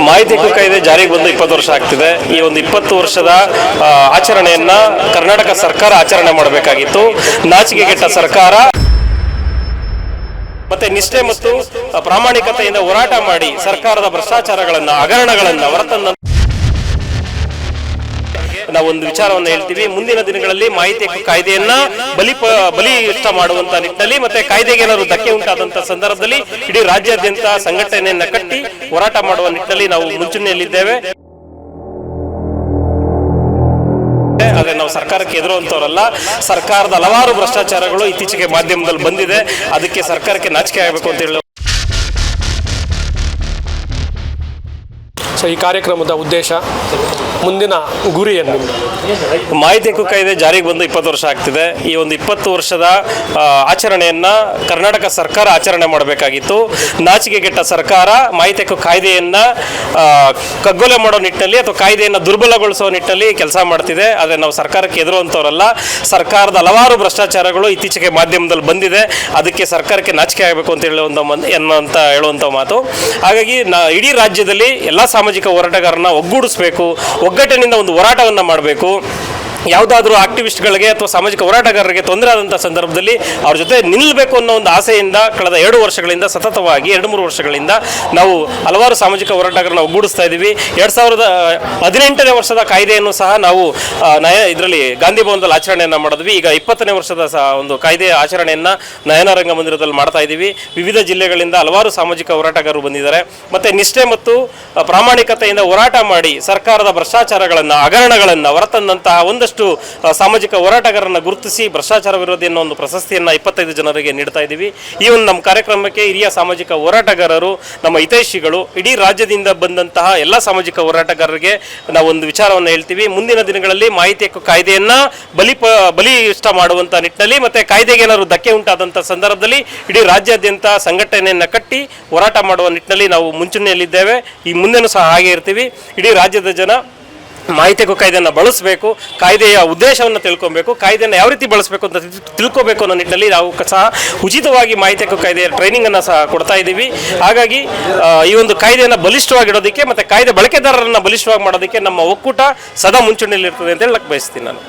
ಮಾಹಿತಿ ಹಕ್ಕು ಕಾಯ್ದೆ ಜಾರಿಗೆ ಬಂದು 20 ವರ್ಷ ಆಗ್ತಿದೆ. ಈ ಒಂದು 20 ವರ್ಷದ ಆಚರಣೆಯನ್ನ ಕರ್ನಾಟಕ ಸರ್ಕಾರ ಆಚರಣೆ ಮಾಡಬೇಕಾಗಿತ್ತು. ನಾಚಿಕೆಗೆಟ್ಟ ಸರ್ಕಾರ ಮತ್ತೆ ನಿಷ್ಠೆ ಮತ್ತು ಪ್ರಾಮಾಣಿಕತೆಯಿಂದ ಹೋರಾಟ ಮಾಡಿ ಸರ್ಕಾರದ ಭ್ರಷ್ಟಾಚಾರಗಳನ್ನ ಹಗರಣಗಳನ್ನ ಹೊರತಂದ ನಾವೊಂದು ವಿಚಾರವನ್ನು ಹೇಳ್ತೀವಿ. ಮುಂದಿನ ದಿನಗಳಲ್ಲಿ ಮಾಹಿತಿ ಹಕ್ಕು ಕಾಯ್ದೆಯನ್ನ ಬಲಿಷ್ಠ ಮಾಡುವಂತ ನಿಟ್ಟಿನಲ್ಲಿ ಮತ್ತೆ ಕಾಯ್ದೆಗೆ ಏನಾದ್ರು ಧಕ್ಕೆ ಉಂಟಾದಂತಹ ಸಂದರ್ಭದಲ್ಲಿ ಇಡೀ ರಾಜ್ಯಾದ್ಯಂತ ಸಂಘಟನೆಯನ್ನ ಕಟ್ಟಿ ಹೋರಾಟ ಮಾಡುವ ನಿಟ್ಟಿನಲ್ಲಿ ನಾವು ಮುಂಚೂಣಿಯಲ್ಲಿದ್ದೇವೆ. ಆದ್ರೆ ನಾವು ಸರ್ಕಾರಕ್ಕೆ ಎದುರುವಂತವರಲ್ಲ. ಸರ್ಕಾರದ ಹಲವಾರು ಭ್ರಷ್ಟಾಚಾರಗಳು ಇತ್ತೀಚೆಗೆ ಮಾಧ್ಯಮದಲ್ಲಿ ಬಂದಿದೆ. ಅದಕ್ಕೆ ಸರ್ಕಾರಕ್ಕೆ ನಾಚಿಕೆ ಆಗಬೇಕು ಅಂತ ಹೇಳಿ ಈ ಕಾರ್ಯಕ್ರಮದ ಉದ್ದೇಶ, ಮುಂದಿನ ಗುರಿಯನ್ನು ಮಾಹಿತಿ ಹಕ್ಕು ಕಾಯ್ದೆ ಜಾರಿಗೆ ಬಂದು 20 ವರ್ಷ ಆಗ್ತಿದೆ. ಈ ಒಂದು 20 ವರ್ಷದ ಆಚರಣೆಯನ್ನ ಕರ್ನಾಟಕ ಸರ್ಕಾರ ಆಚರಣೆ ಮಾಡಬೇಕಾಗಿತ್ತು. ನಾಚಿಕೆಗೆಟ್ಟ ಸರ್ಕಾರ ಮಾಹಿತಿ ಹಕ್ಕು ಕಾಯ್ದೆಯನ್ನ ಕಗ್ಗೊಲೆ ಮಾಡೋ ನಿಟ್ಟಿನಲ್ಲಿ ಅಥವಾ ಕಾಯ್ದೆಯನ್ನು ದುರ್ಬಲಗೊಳಿಸುವ ನಿಟ್ಟಿನಲ್ಲಿ ಕೆಲಸ ಮಾಡ್ತಿದೆ. ಆದರೆ ನಾವು ಸರ್ಕಾರಕ್ಕೆ ಎದುರುವಂತವರಲ್ಲ. ಸರ್ಕಾರದ ಹಲವಾರು ಭ್ರಷ್ಟಾಚಾರಗಳು ಇತ್ತೀಚೆಗೆ ಮಾಧ್ಯಮದಲ್ಲಿ ಬಂದಿದೆ. ಅದಕ್ಕೆ ಸರ್ಕಾರಕ್ಕೆ ನಾಚಿಕೆ ಆಗಬೇಕು ಅಂತ ಹೇಳುವಂಥ ಮಾತು. ಹಾಗಾಗಿ ಇಡೀ ರಾಜ್ಯದಲ್ಲಿ ಎಲ್ಲ ಸಾಮಾಜಿಕ ಹೋರಾಟಗಾರರನ್ನ ಒಗ್ಗೂಡಿಸಬೇಕು, ಒಗ್ಗಟ್ಟಿನಿಂದ ಒಂದು ಹೋರಾಟವನ್ನು ಮಾಡಬೇಕು. ಯಾವುದಾದ್ರೂ ಆಕ್ಟಿವಿಸ್ಟ್ಗಳಿಗೆ ಅಥವಾ ಸಾಮಾಜಿಕ ಹೋರಾಟಗಾರರಿಗೆ ತೊಂದರೆ ಆದಂಥ ಸಂದರ್ಭದಲ್ಲಿ ಅವ್ರ ಜೊತೆ ನಿಲ್ಲಬೇಕು ಅನ್ನೋ ಒಂದು ಆಸೆಯಿಂದ ಕಳೆದ 2 ವರ್ಷಗಳಿಂದ ಸತತವಾಗಿ 2-3 ವರ್ಷಗಳಿಂದ ನಾವು ಹಲವಾರು ಸಾಮಾಜಿಕ ಹೋರಾಟಗಾರರನ್ನ ಒಗ್ಗೂಡಿಸ್ತಾ ಇದ್ದೀವಿ. 2018ನೇ ವರ್ಷದ ಕಾಯ್ದೆಯನ್ನು ಸಹ ನಾವು ಇದರಲ್ಲಿ ಗಾಂಧಿ ಭವನದಲ್ಲಿ ಆಚರಣೆಯನ್ನು ಮಾಡಿದ್ವಿ. ಈಗ 20ನೇ ವರ್ಷದ ಒಂದು ಕಾಯ್ದೆ ಆಚರಣೆಯನ್ನು ನಯನ ರಂಗಮಂದಿರದಲ್ಲಿ ಮಾಡ್ತಾ ಇದ್ದೀವಿ. ವಿವಿಧ ಜಿಲ್ಲೆಗಳಿಂದ ಹಲವಾರು ಸಾಮಾಜಿಕ ಹೋರಾಟಗಾರರು ಬಂದಿದ್ದಾರೆ. ಮತ್ತು ನಿಷ್ಠೆ ಮತ್ತು ಪ್ರಾಮಾಣಿಕತೆಯಿಂದ ಹೋರಾಟ ಮಾಡಿ ಸರ್ಕಾರದ ಭ್ರಷ್ಟಾಚಾರಗಳನ್ನು ಹಗರಣಗಳನ್ನು ಹೊರತಂದಂತಹ ಒಂದಷ್ಟು ಸಾಮಾಜಿಕ ಹೋರಾಟಗಾರರನ್ನ ಗುರುತಿಸಿ ಭ್ರಷ್ಟಾಚಾರ ವಿರೋಧಿ ಅನ್ನೋ ಒಂದು ಪ್ರಶಸ್ತಿಯನ್ನು 25 ಜನರಿಗೆ ನೀಡ್ತಾ ಇದ್ದೀವಿ. ಈ ಒಂದು ನಮ್ಮ ಕಾರ್ಯಕ್ರಮಕ್ಕೆ ಹಿರಿಯ ಸಾಮಾಜಿಕ ಹೋರಾಟಗಾರರು, ನಮ್ಮ ಹಿತೈಷಿಗಳು, ಇಡೀ ರಾಜ್ಯದಿಂದ ಬಂದಂತಹ ಎಲ್ಲ ಸಾಮಾಜಿಕ ಹೋರಾಟಗಾರರಿಗೆ ನಾವು ಒಂದು ವಿಚಾರವನ್ನು ಹೇಳ್ತೀವಿ. ಮುಂದಿನ ದಿನಗಳಲ್ಲಿ ಮಾಹಿತಿ ಹಕ್ಕು ಕಾಯ್ದೆಯನ್ನ ಬಲಿಷ್ಠ ಮಾಡುವಂತ ನಿಟ್ಟಿನಲ್ಲಿ ಮತ್ತೆ ಕಾಯ್ದೆಗೆ ಏನಾದ್ರು ಧಕ್ಕೆ ಉಂಟಾದಂಥ ಸಂದರ್ಭದಲ್ಲಿ ಇಡೀ ರಾಜ್ಯಾದ್ಯಂತ ಸಂಘಟನೆಯನ್ನ ಕಟ್ಟಿ ಹೋರಾಟ ಮಾಡುವ ನಿಟ್ಟಿನಲ್ಲಿ ನಾವು ಮುಂಚೂಣಿಯಲ್ಲಿದ್ದೇವೆ. ಈ ಮುಂದೆನೂ ಸಹ ಹಾಗೆ ಇರ್ತೀವಿ. ಇಡೀ ರಾಜ್ಯದ ಜನ ಮಾಹಿತಿ ಹಕ್ಕು ಕಾಯ್ದೆಯನ್ನು ಬಳಸಬೇಕು, ಕಾಯ್ದೆಯ ಉದ್ದೇಶವನ್ನು ತಿಳ್ಕೊಬೇಕು, ಕಾಯ್ದೆಯನ್ನು ಯಾವ ರೀತಿ ಬಳಸಬೇಕು ಅಂತ ತಿಳ್ಕೋಬೇಕು ಅನ್ನೋ ನಿಟ್ಟಿನಲ್ಲಿ ನಾವು ಸಹ ಉಚಿತವಾಗಿ ಮಾಹಿತಿ ಹಕ್ಕು ಕಾಯ್ದೆಯ ಟ್ರೈನಿಂಗನ್ನು ಸಹ ಕೊಡ್ತಾ ಇದ್ದೀವಿ. ಹಾಗಾಗಿ ಈ ಒಂದು ಕಾಯ್ದೆಯನ್ನು ಬಲಿಷ್ಠವಾಗಿಡೋದಕ್ಕೆ ಮತ್ತು ಕಾಯ್ದೆ ಬಳಕೆದಾರರನ್ನು ಬಲಿಷ್ಠವಾಗಿ ಮಾಡೋದಕ್ಕೆ ನಮ್ಮ ಒಕ್ಕೂಟ ಸದಾ ಮುಂಚೂಣಿಯಲ್ಲಿರ್ತದೆ ಅಂತ ಹೇಳಕ್ಕೆ ಬಯಸ್ತೀನಿ ನಾನು.